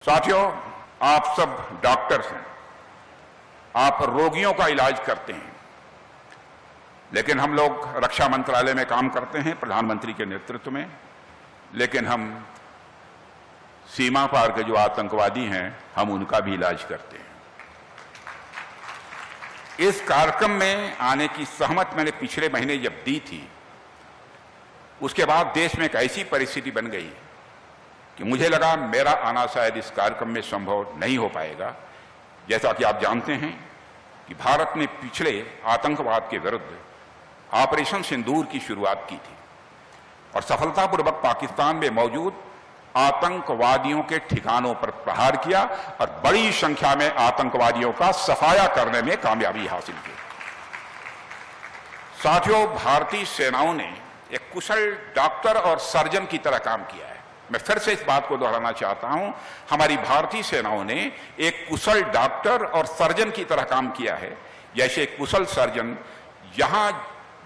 साथियों, आप सब डॉक्टर्स हैं, आप रोगियों का इलाज करते हैं, लेकिन हम लोग रक्षा मंत्रालय में काम करते हैं प्रधानमंत्री के नेतृत्व में। लेकिन हम सीमा पार के जो आतंकवादी हैं, हम उनका भी इलाज करते हैं। इस कार्यक्रम में आने की सहमति मैंने पिछले महीने जब दी थी, उसके बाद देश में एक ऐसी परिस्थिति बन गई कि मुझे लगा मेरा आना शायद इस कार्यक्रम में संभव नहीं हो पाएगा। जैसा कि आप जानते हैं कि भारत ने पिछले आतंकवाद के विरुद्ध ऑपरेशन सिंदूर की शुरुआत की थी और सफलतापूर्वक पाकिस्तान में मौजूद आतंकवादियों के ठिकानों पर प्रहार किया और बड़ी संख्या में आतंकवादियों का सफाया करने में कामयाबी हासिल की। साथियों, भारतीय सेनाओं ने एक कुशल डॉक्टर और सर्जन की तरह काम किया है। मैं फिर से इस बात को दोहराना चाहता हूं, हमारी भारतीय सेनाओं ने एक कुशल डॉक्टर और सर्जन की तरह काम किया है। जैसे एक कुशल सर्जन जहां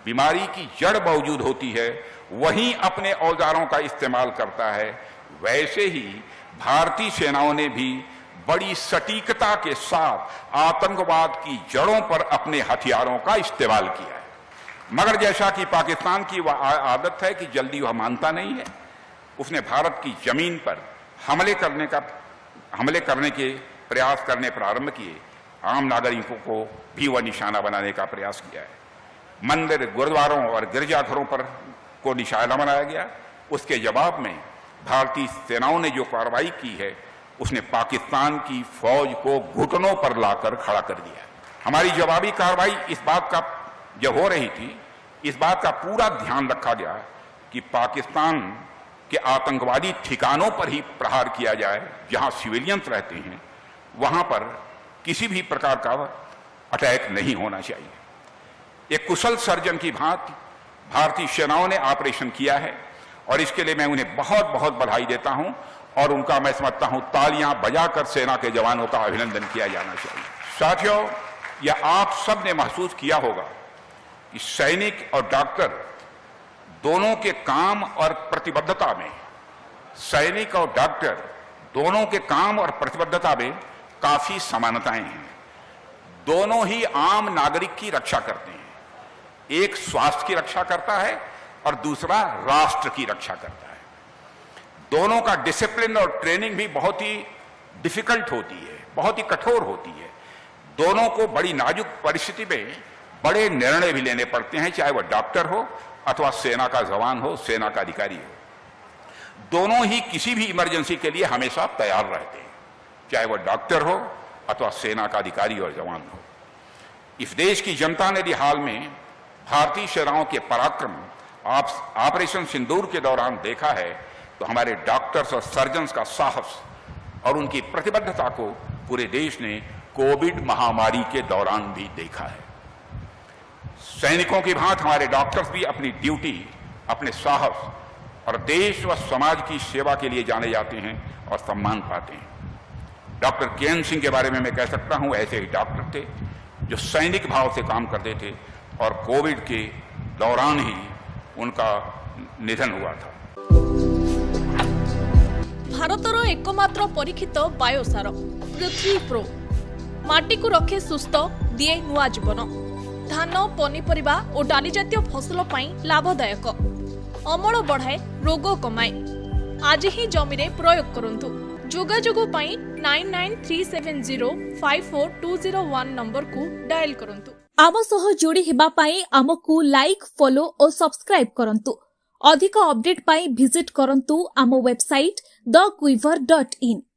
बीमारी की जड़ मौजूद होती है वहीं अपने औजारों का इस्तेमाल करता है, वैसे ही भारतीय सेनाओं ने भी बड़ी सटीकता के साथ आतंकवाद की जड़ों पर अपने हथियारों का इस्तेमाल किया है। मगर जैसा कि पाकिस्तान की वह आदत है कि जल्दी वह मानता नहीं है, उसने भारत की जमीन पर हमले करने के प्रयास करने प्रारंभ किए। आम नागरिकों को भी वह निशाना बनाने का प्रयास किया है। मंदिर, गुरुद्वारों और गिरजाघरों पर को निशाना बनाया गया। उसके जवाब में भारतीय सेनाओं ने जो कार्रवाई की है, उसने पाकिस्तान की फौज को घुटनों पर लाकर खड़ा कर दिया। हमारी जवाबी कार्रवाई इस बात का जब हो रही थी, इस बात का पूरा ध्यान रखा गया कि पाकिस्तान के आतंकवादी ठिकानों पर ही प्रहार किया जाए, जहां सिविलियंस रहते हैं, वहां पर किसी भी प्रकार का अटैक नहीं होना चाहिए। एक कुशल सर्जन की भांति भारतीय सेनाओं ने ऑपरेशन किया है और इसके लिए मैं उन्हें बहुत बहुत बधाई देता हूं और उनका मैं समझता हूं तालियां बजाकर सेना के जवानों का अभिनंदन किया जाना चाहिए। साथियों, यह आप सब ने महसूस किया होगा कि सैनिक और डॉक्टर दोनों के काम और प्रतिबद्धता में, सैनिक और डॉक्टर दोनों के काम और प्रतिबद्धता में काफी समानताएं हैं। दोनों ही आम नागरिक की रक्षा करते हैं। एक स्वास्थ्य की रक्षा करता है और दूसरा राष्ट्र की रक्षा करता है। दोनों का डिसिप्लिन और ट्रेनिंग भी बहुत ही डिफिकल्ट होती है, बहुत ही कठोर होती है। दोनों को बड़ी नाजुक परिस्थिति में बड़े निर्णय भी लेने पड़ते हैं, चाहे वह डॉक्टर हो अथवा सेना का जवान हो, सेना का अधिकारी हो। दोनों ही किसी भी इमरजेंसी के लिए हमेशा तैयार रहते हैं, चाहे वह डॉक्टर हो अथवा सेना का अधिकारी और जवान हो। इस देश की जनता ने भी हाल में भारतीय सेनाओं के पराक्रम ऑपरेशन सिंदूर के दौरान देखा है, तो हमारे डॉक्टर्स और सर्जन्स का साहस और उनकी प्रतिबद्धता को पूरे देश ने कोविड महामारी के दौरान भी देखा है। सैनिकों की भांति हमारे डॉक्टर्स भी अपनी ड्यूटी, अपने साहस और देश व समाज की सेवा के लिए जाने जाते हैं और सम्मान पाते हैं। डॉक्टर केएन सिंह के बारे में मैं कह सकता हूं, ऐसे ही डॉक्टर थे जो सैनिक भाव से काम करते थे और कोविड के दौरान ही उनका निधन हुआ था। भारतर एकमात्र परीक्षित बायोसार पृथ्वी प्रो माटी को रखे सुस्थ, दिए नुआ जीवन। धान, पनीपरिबा और डाली जातीय फसल लाभदायक, अमल बढ़ाए, रोग कमाए। आज ही जमी रे प्रयोग करंतु। जोगाजोग 9937054201 नंबर को डायल करंतु। आम सह जोड़ी हेबा पाई आमको लाइक, फॉलो और सब्सक्राइब करंतु। अधिक अपडेट पाई विजिट करंतु आम वेबसाइट thequiver.in।